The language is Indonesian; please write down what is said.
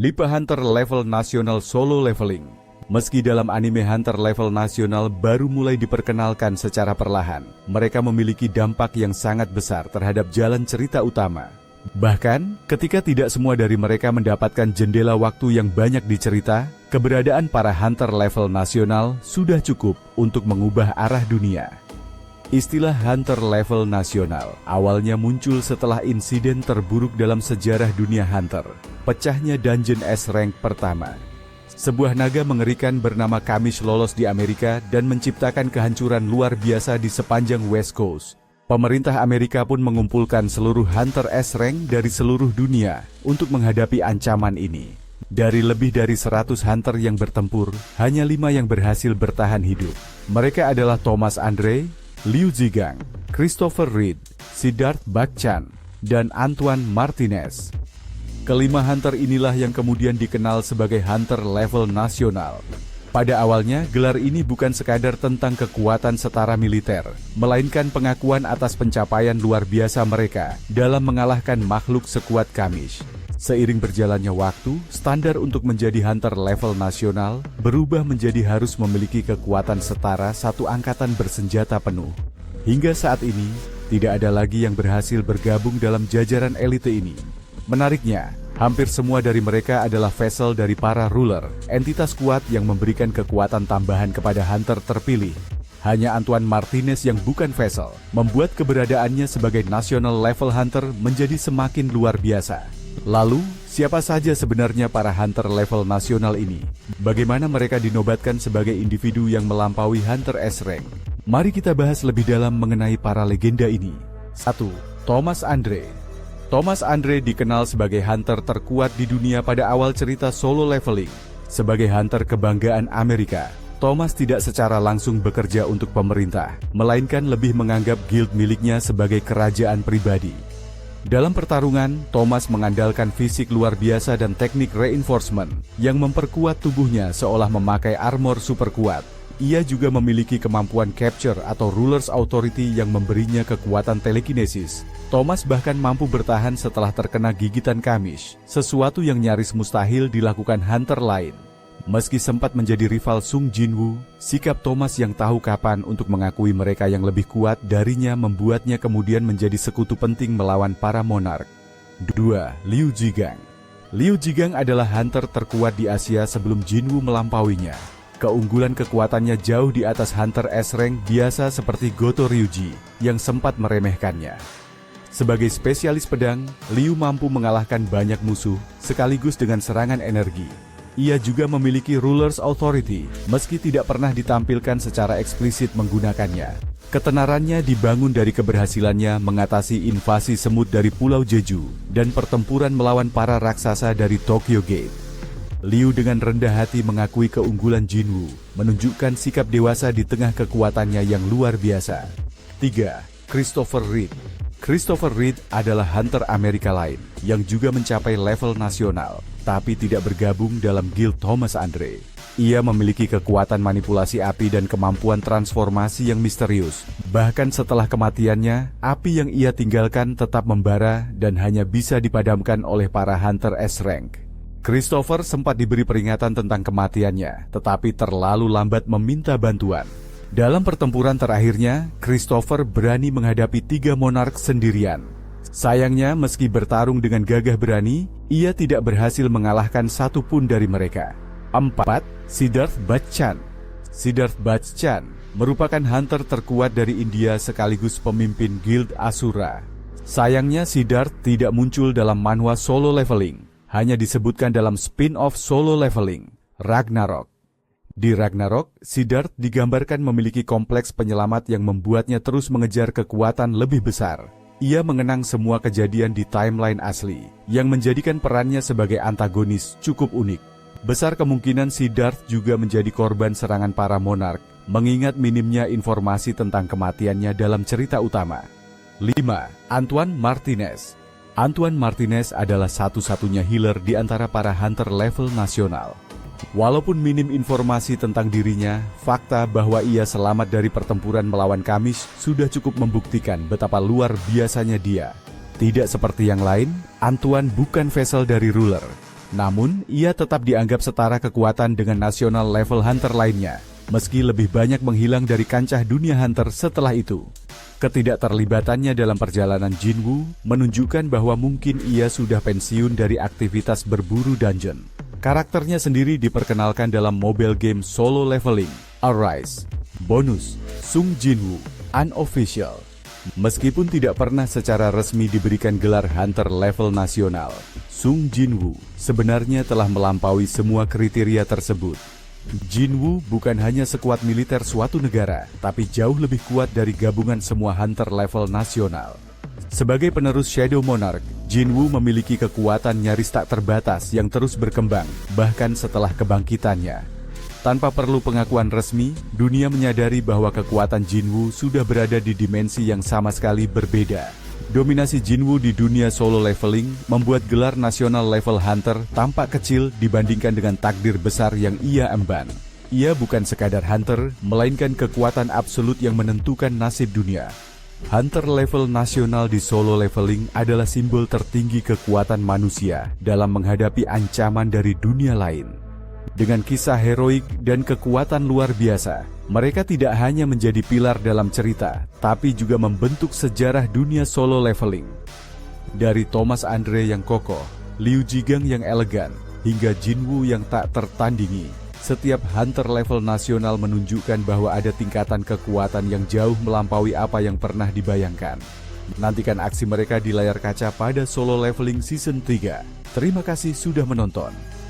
Lipa Hunter level nasional solo leveling. Meski dalam anime Hunter level nasional baru mulai diperkenalkan secara perlahan, mereka memiliki dampak yang sangat besar terhadap jalan cerita utama. Bahkan, ketika tidak semua dari mereka mendapatkan jendela waktu yang banyak dicerita, keberadaan para Hunter level nasional sudah cukup untuk mengubah arah dunia. Istilah Hunter level nasional awalnya muncul setelah insiden terburuk dalam sejarah dunia Hunter, pecahnya Dungeon S Rank pertama. Sebuah naga mengerikan bernama Kamish lolos di Amerika dan menciptakan kehancuran luar biasa di sepanjang West Coast. Pemerintah Amerika pun mengumpulkan seluruh Hunter S Rank dari seluruh dunia untuk menghadapi ancaman ini. Dari lebih dari 100 Hunter yang bertempur, hanya 5 yang berhasil bertahan hidup. Mereka adalah Thomas Andre, Liu Zigang, Christopher Reed, Siddharth Bachchan, dan Antoine Martinez. Kelima Hunter inilah yang kemudian dikenal sebagai Hunter level nasional. Pada awalnya, gelar ini bukan sekadar tentang kekuatan setara militer, melainkan pengakuan atas pencapaian luar biasa mereka dalam mengalahkan makhluk sekuat Kamish. Seiring berjalannya waktu, standar untuk menjadi Hunter level nasional berubah menjadi harus memiliki kekuatan setara satu angkatan bersenjata penuh. Hingga saat ini, tidak ada lagi yang berhasil bergabung dalam jajaran elite ini. Menariknya, hampir semua dari mereka adalah vassal dari para ruler, entitas kuat yang memberikan kekuatan tambahan kepada Hunter terpilih. Hanya Antoine Martinez yang bukan vassal, membuat keberadaannya sebagai national level Hunter menjadi semakin luar biasa. Lalu, siapa saja sebenarnya para Hunter level nasional ini? Bagaimana mereka dinobatkan sebagai individu yang melampaui Hunter S Rank? Mari kita bahas lebih dalam mengenai para legenda ini. 1. Thomas Andre. Thomas Andre dikenal sebagai Hunter terkuat di dunia pada awal cerita solo leveling. Sebagai Hunter kebanggaan Amerika, Thomas tidak secara langsung bekerja untuk pemerintah, melainkan lebih menganggap guild miliknya sebagai kerajaan pribadi. Dalam pertarungan, Thomas mengandalkan fisik luar biasa dan teknik reinforcement yang memperkuat tubuhnya seolah memakai armor super kuat. Ia juga memiliki kemampuan capture atau ruler's authority yang memberinya kekuatan telekinesis. Thomas bahkan mampu bertahan setelah terkena gigitan Kamish, sesuatu yang nyaris mustahil dilakukan Hunter lain. Meski sempat menjadi rival Sung Jinwoo, sikap Thomas yang tahu kapan untuk mengakui mereka yang lebih kuat darinya membuatnya kemudian menjadi sekutu penting melawan para monark. 2. Liu Zigang. Liu Zigang adalah Hunter terkuat di Asia sebelum Jinwoo melampauinya. Keunggulan kekuatannya jauh di atas Hunter S Rank biasa seperti Goto Ryuji yang sempat meremehkannya. Sebagai spesialis pedang, Liu mampu mengalahkan banyak musuh sekaligus dengan serangan energi. Ia juga memiliki ruler's authority, meski tidak pernah ditampilkan secara eksplisit menggunakannya. Ketenarannya dibangun dari keberhasilannya mengatasi invasi semut dari Pulau Jeju dan pertempuran melawan para raksasa dari Tokyo Gate. Liu dengan rendah hati mengakui keunggulan Jinwoo, menunjukkan sikap dewasa di tengah kekuatannya yang luar biasa. 3. Christopher Reed. Christopher Reed adalah Hunter Amerika lain yang juga mencapai level nasional, tapi tidak bergabung dalam guild Thomas Andre. Ia memiliki kekuatan manipulasi api dan kemampuan transformasi yang misterius. Bahkan setelah kematiannya, api yang ia tinggalkan tetap membara dan hanya bisa dipadamkan oleh para Hunter S Rank. Christopher sempat diberi peringatan tentang kematiannya, tetapi terlalu lambat meminta bantuan. Dalam pertempuran terakhirnya, Christopher berani menghadapi 3 monark sendirian. Sayangnya, meski bertarung dengan gagah berani, ia tidak berhasil mengalahkan satu pun dari mereka. 4. Siddharth Bachchan. Siddharth Bachchan merupakan Hunter terkuat dari India sekaligus pemimpin Guild Asura. Sayangnya, Siddharth tidak muncul dalam manhwa solo leveling, hanya disebutkan dalam spin-off solo leveling, Ragnarok. Di Ragnarok, Siddharth digambarkan memiliki kompleks penyelamat yang membuatnya terus mengejar kekuatan lebih besar. Ia mengenang semua kejadian di timeline asli, yang menjadikan perannya sebagai antagonis cukup unik. Besar kemungkinan Siddharth juga menjadi korban serangan para monark, mengingat minimnya informasi tentang kematiannya dalam cerita utama. 5. Antoine Martinez. Antoine Martinez adalah satu-satunya healer di antara para Hunter level nasional. Walaupun minim informasi tentang dirinya, fakta bahwa ia selamat dari pertempuran melawan Kamish sudah cukup membuktikan betapa luar biasanya dia. Tidak seperti yang lain, Antoine bukan vassal dari ruler. Namun, ia tetap dianggap setara kekuatan dengan nasional level hunter lainnya, meski lebih banyak menghilang dari kancah dunia hunter setelah itu. Ketidakterlibatannya dalam perjalanan Jinwoo menunjukkan bahwa mungkin ia sudah pensiun dari aktivitas berburu dungeon. Karakternya sendiri diperkenalkan dalam mobile game solo leveling, Arise. Bonus, Sung Jinwoo, Unofficial. Meskipun tidak pernah secara resmi diberikan gelar hunter level nasional, Sung Jinwoo sebenarnya telah melampaui semua kriteria tersebut. Jinwoo bukan hanya sekuat militer suatu negara, tapi jauh lebih kuat dari gabungan semua hunter level nasional. Sebagai penerus Shadow Monarch, Jinwoo memiliki kekuatan nyaris tak terbatas yang terus berkembang, bahkan setelah kebangkitannya. Tanpa perlu pengakuan resmi, dunia menyadari bahwa kekuatan Jinwoo sudah berada di dimensi yang sama sekali berbeda. Dominasi Jinwoo di dunia solo leveling membuat gelar nasional level hunter tampak kecil dibandingkan dengan takdir besar yang ia emban. Ia bukan sekadar hunter, melainkan kekuatan absolut yang menentukan nasib dunia. Hunter level nasional di solo leveling adalah simbol tertinggi kekuatan manusia dalam menghadapi ancaman dari dunia lain. Dengan kisah heroik dan kekuatan luar biasa, mereka tidak hanya menjadi pilar dalam cerita, tapi juga membentuk sejarah dunia solo leveling. Dari Thomas Andre yang kokoh, Liu Jigang yang elegan, hingga Jinwoo yang tak tertandingi, setiap hunter level nasional menunjukkan bahwa ada tingkatan kekuatan yang jauh melampaui apa yang pernah dibayangkan. Nantikan aksi mereka di layar kaca pada Solo Leveling Season 3. Terima kasih sudah menonton.